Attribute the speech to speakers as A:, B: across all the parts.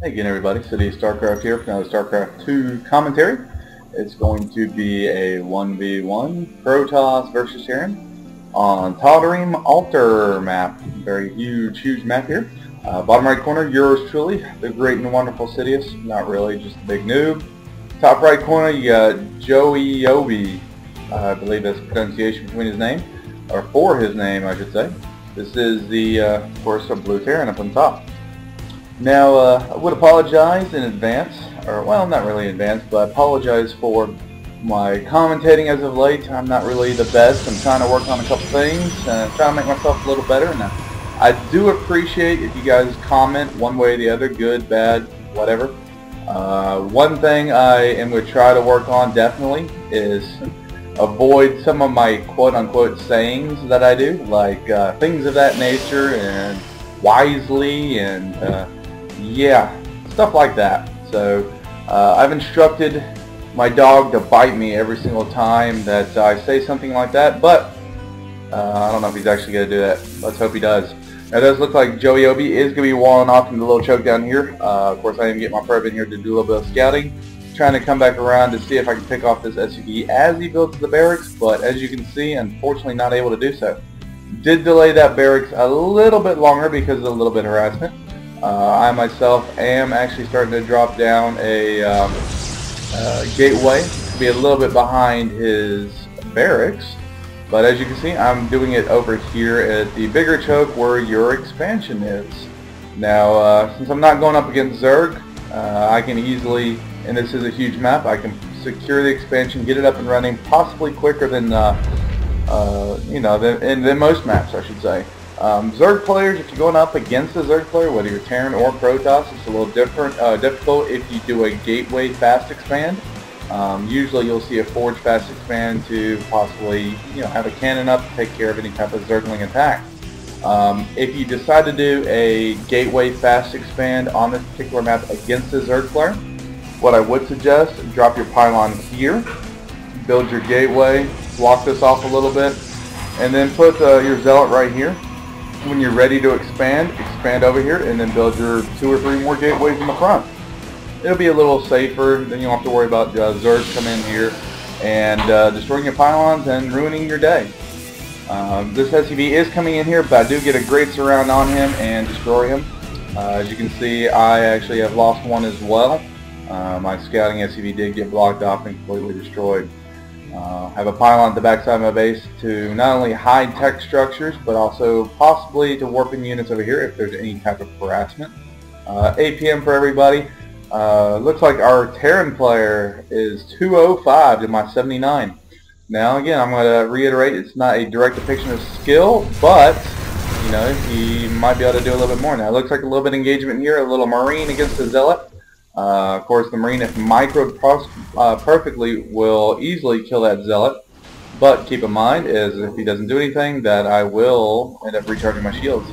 A: Hey again everybody, Cidious StarCraft here for another StarCraft 2 commentary. It's going to be a 1v1 Protoss versus Terran on Tal'Darim Altar map. Very huge map here. Bottom right corner, yours truly, the great and wonderful Cidious. Not really, just a big noob. Top right corner, you got jooyeobi. I believe that's the pronunciation between his name, or for his name I should say. This is the, of course, a blue Terran up on top. Now, I would apologize in advance, or well, not really in advance, but I apologize for my commentating as of late. I'm not really the best. I'm trying to work on a couple things, and trying to make myself a little better. And I do appreciate if you guys comment one way or the other, good, bad, whatever. One thing I am going to try to work on definitely is avoid some of my quote-unquote sayings that I do, like things of that nature, and wisely, and yeah, stuff like that. So I've instructed my dog to bite me every single time that I say something like that, but I don't know if he's actually going to do that. Let's hope he does. Now, it does look like jooyeobi is going to be walling off in the little choke down here. Of course, I am getting my probe in here to do a little bit of scouting, trying to come back around to see if I can pick off this SUV as he builds the barracks, but as you can see, unfortunately not able to do so. Did delay that barracks a little bit longer because of a little bit of harassment. I myself am actually starting to drop down a gateway to be a little bit behind his barracks, but as you can see, I'm doing it over here at the bigger choke where your expansion is. Now, since I'm not going up against Zerg, I can easily, and this is a huge map, I can secure the expansion, get it up and running, possibly quicker than than most maps, I should say. Zerg players, if you're going up against a Zerg player, whether you're Terran or Protoss, it's a little difficult if you do a gateway fast expand. Usually you'll see a forge fast expand to possibly have a cannon up to take care of any type of Zergling attack. If you decide to do a gateway fast expand on this particular map against a Zerg player, what I would suggest, drop your pylon here, build your gateway, block this off a little bit, and then put your zealot right here. When you're ready to expand over here, and then build your 2 or 3 more gateways in the front. It'll be a little safer, then you don't have to worry about Zergs coming in here and destroying your pylons and ruining your day. This SUV is coming in here, but I do get a great surround on him and destroy him. As you can see, I actually have lost one as well. My scouting SUV did get blocked off and completely destroyed. Have a pylon at the backside of my base to not only hide tech structures, but also possibly to warp in units over here if there's any type of harassment. 8 p.m. for everybody. Looks like our Terran player is 205 to my 79. Now again, I'm going to reiterate, it's not a direct depiction of skill, but he might be able to do a little bit more. Now it looks like a little bit of engagement here, a little Marine against the Zealot. Of course, the Marine, if microed perfectly, will easily kill that Zealot. But keep in mind, is if he doesn't do anything, that I will end up recharging my shields.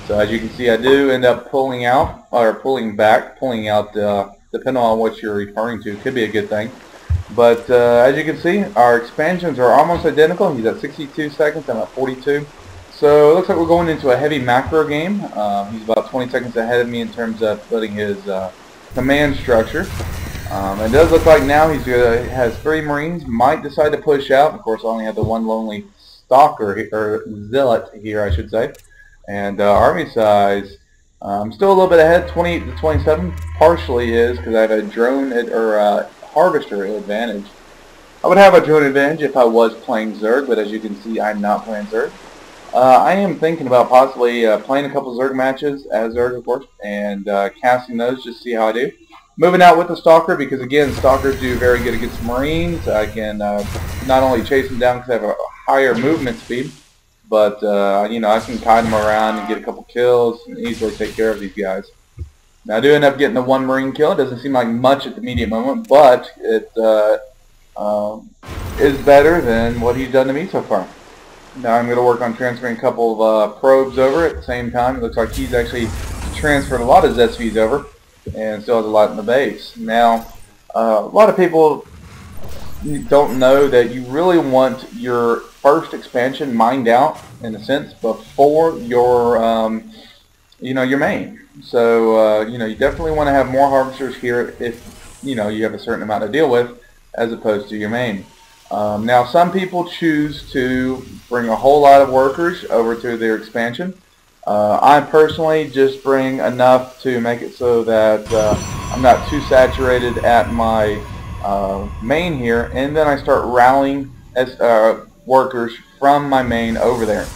A: So as you can see, I do end up pulling out, or pulling out, depending on what you're referring to. Could be a good thing. But as you can see, our expansions are almost identical. He's at 62 seconds, I'm at 42. So it looks like we're going into a heavy macro game. He's about 20 seconds ahead of me in terms of building his command structure. It does look like now he has 3 Marines, might decide to push out. Of course, I only have the one lonely stalker, or zealot here, I should say. And army size, I'm still a little bit ahead, 28 to 27. Partially is because I have a drone or harvester advantage. I would have a drone advantage if I was playing Zerg, but as you can see, I'm not playing Zerg. I am thinking about possibly playing a couple Zerg matches as Zerg, of course, and casting those just to see how I do. Moving out with the Stalker because, again, Stalkers do very good against Marines. I can not only chase them down because I have a higher movement speed, but I can kite them around and get a couple kills and easily take care of these guys. Now, I do end up getting the 1 Marine kill. It doesn't seem like much at the immediate moment, but it is better than what he's done to me so far. Now I'm going to work on transferring a couple of probes over at the same time. It looks like he's actually transferred a lot of SVs over and still has a lot in the base. Now, a lot of people don't know that you really want your first expansion mined out, in a sense, before your your main. So you definitely want to have more harvesters here if you have a certain amount to deal with, as opposed to your main. Now some people choose to bring a whole lot of workers over to their expansion. I personally just bring enough to make it so that I'm not too saturated at my main here, and then I start rallying as workers from my main over there.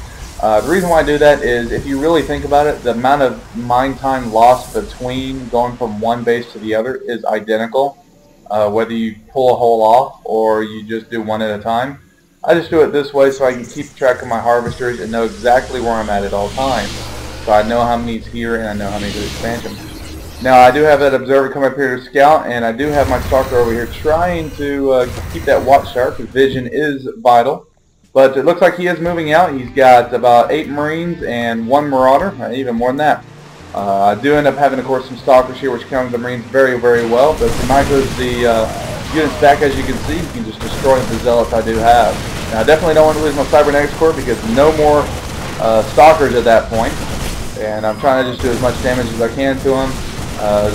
A: The reason why I do that is, if you really think about it, the amount of mine time lost between going from one base to the other is identical, whether you pull a hole off or you just do one at a time. I just do it this way so I can keep track of my harvesters and know exactly where I'm at all times. So I know how many's here and I know how many's in expansion. Now I do have that observer come up here to scout, and I do have my stalker over here trying to keep that watchtower, because vision is vital. But it looks like he is moving out. He's got about 8 Marines and 1 Marauder, even more than that. I do end up having, of course, some stalkers here, which counter the Marines very, very well. But the micros, the units back, as you can see, you can just destroy the zealots I do have. Now, I definitely don't want to lose my cybernetics core, because no more stalkers at that point. And I'm trying to just do as much damage as I can to them.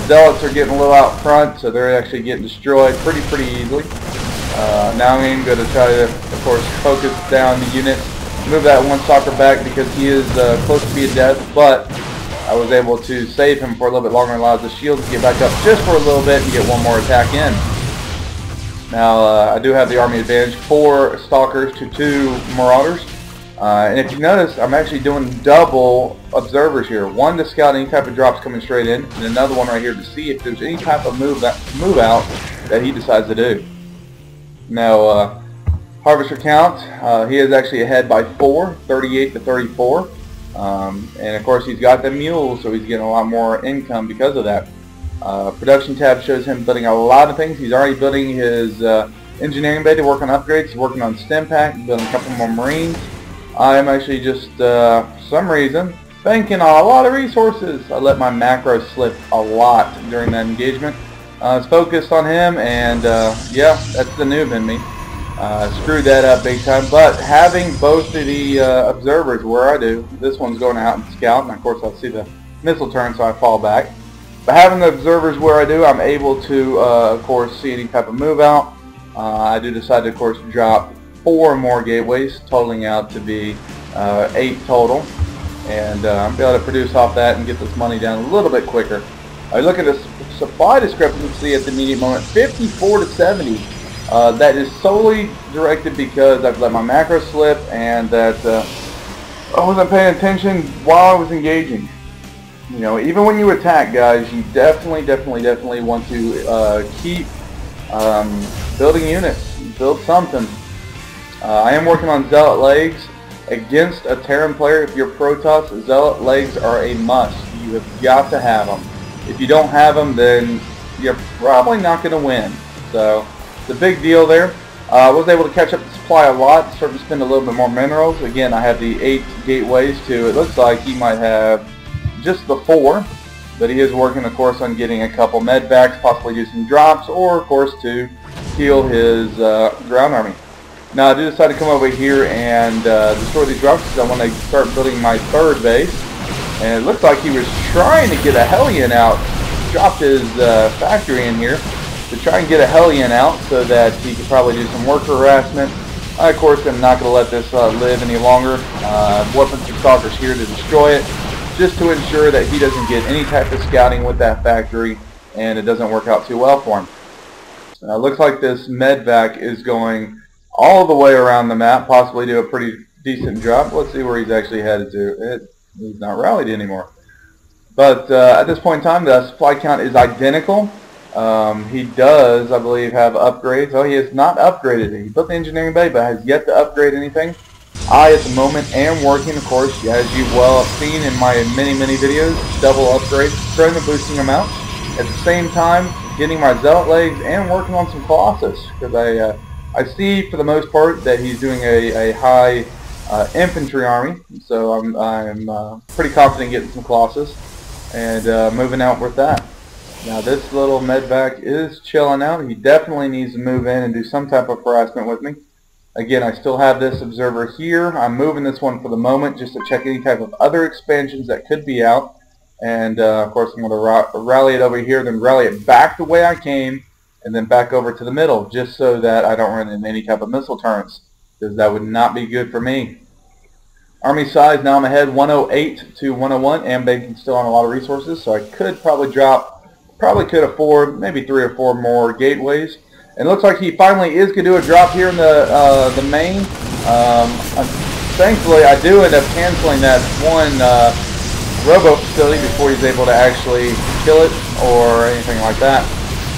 A: Zealots are getting a little out front, so they're actually getting destroyed pretty easily. Now I'm going to try to, of course, focus down the unit, move that one stalker back because he is close to being dead, but I was able to save him for a little bit longer and allow the shield to get back up just for a little bit and get one more attack in. Now I do have the army advantage, 4 stalkers to 2 marauders. And if you notice, I'm actually doing double observers here. One to scout any type of drops coming straight in, and another one right here to see if there's any type of move out that he decides to do. Now, harvester count, he is actually ahead by 4, 38 to 34. And of course he's got the mules, so he's getting a lot more income because of that. Production tab shows him building a lot of things. He's already building his engineering bay to work on upgrades. He's working on stim pack, building a couple more Marines. I'm actually just, for some reason, banking on a lot of resources. I let my macro slip a lot during that engagement. I was focused on him, and yeah, that's the noob in me. Screwed that up big time. But having both of the observers where I do, this one's going out and scout, and of course I see the missile turn, so I fall back. But having the observers where I do, I'm able to, of course, see any type of move out. I do decide to, of course, drop 4 more gateways, totaling out to be 8 total, and I'll be able to produce off that and get this money down a little bit quicker. I look at the supply discrepancy at the immediate moment, 54 to 70. That is solely directed because I've let my macro slip and that I wasn't paying attention while I was engaging. Even when you attack, guys, you definitely want to keep building units, build something. I am working on Zealot legs against a Terran player. If you're Protoss, Zealot legs are a must. You have got to have them. If you don't have them, then you're probably not going to win. So it's a big deal there. I was able to catch up the supply a lot, starting to spend a little bit more minerals. Again, I have the 8 gateways to, it looks like he might have just the 4. But he is working, of course, on getting a couple medvacs, possibly do some drops, or, of course, to heal his ground army. Now I do decide to come over here and destroy these drops because I want to start building my 3rd base. And it looks like he was trying to get a Hellion out. He dropped his factory in here to try and get a Hellion out so that he could probably do some worker harassment. I, of course, am not going to let this live any longer. Weapons and stalkers here to destroy it, just to ensure that he doesn't get any type of scouting with that factory and it doesn't work out too well for him. Looks like this medvac is going all the way around the map, possibly do a pretty decent drop. Let's see where he's actually headed to. He's not rallied anymore. But at this point in time, the supply count is identical. He does, I believe, have upgrades. Oh, he has not upgraded it. He built the engineering bay, but has yet to upgrade anything. I, at the moment, am working, of course, as you well have seen in my many videos, double upgrades, spreading and boosting them out. At the same time, getting my Zealot legs and working on some Colossus, because I see, for the most part, that he's doing a high infantry army, so I'm pretty confident in getting some Colossus and moving out with that. Now this little medvac is chilling out. He definitely needs to move in and do some type of harassment with me. Again, I still have this observer here. I'm moving this one for the moment just to check any type of other expansions that could be out. and of course I'm going to rally it over here, then rally it back the way I came, and then back over to the middle, just so that I don't run into any type of missile turrets, because that would not be good for me. Army size, now I'm ahead 108 to 101, and banking still on a lot of resources, so I could probably could afford maybe 3 or 4 more gateways. And it looks like he finally is going to do a drop here in the main. Thankfully, I do end up canceling that one robo facility before he's able to actually kill it or anything like that.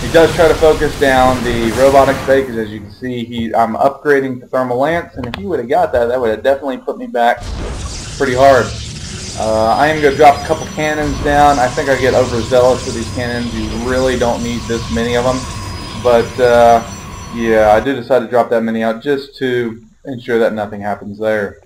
A: He does try to focus down the robotics bay, because as you can see, I'm upgrading the thermal lance, and if he would have got that, that would have definitely put me back pretty hard. I am going to drop a couple cannons down. I think I get overzealous with these cannons. You really don't need this many of them. But yeah, I did decide to drop that many out just to ensure that nothing happens there.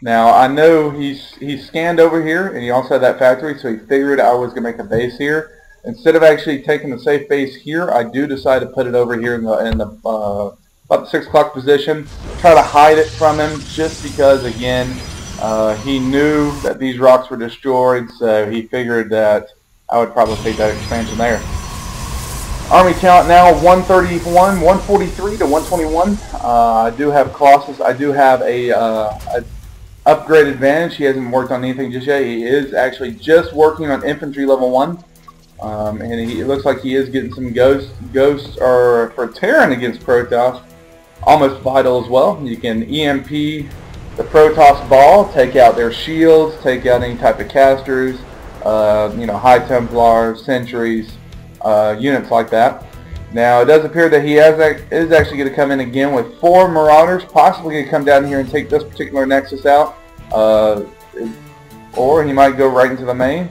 A: Now, I know he's scanned over here, and he also had that factory, so he figured I was going to make a base here. Instead of actually taking the safe base here, I do decide to put it over here in the about the 6 o'clock position. Try to hide it from him, just because, again, he knew that these rocks were destroyed, so he figured that I would probably take that expansion there. Army count now 143 to 121. I do have Colossus. I do have a upgrade advantage. He hasn't worked on anything just yet. He is actually just working on infantry level 1. And it looks like he is getting some ghosts are for Terran against Protoss, almost vital as well. You can EMP the Protoss ball, take out their shields, take out any type of casters, you know, High Templars, Sentries, units like that. Now it does appear that he is actually going to come in again with 4 Marauders, possibly going to come down here and take this particular Nexus out, or he might go right into the main.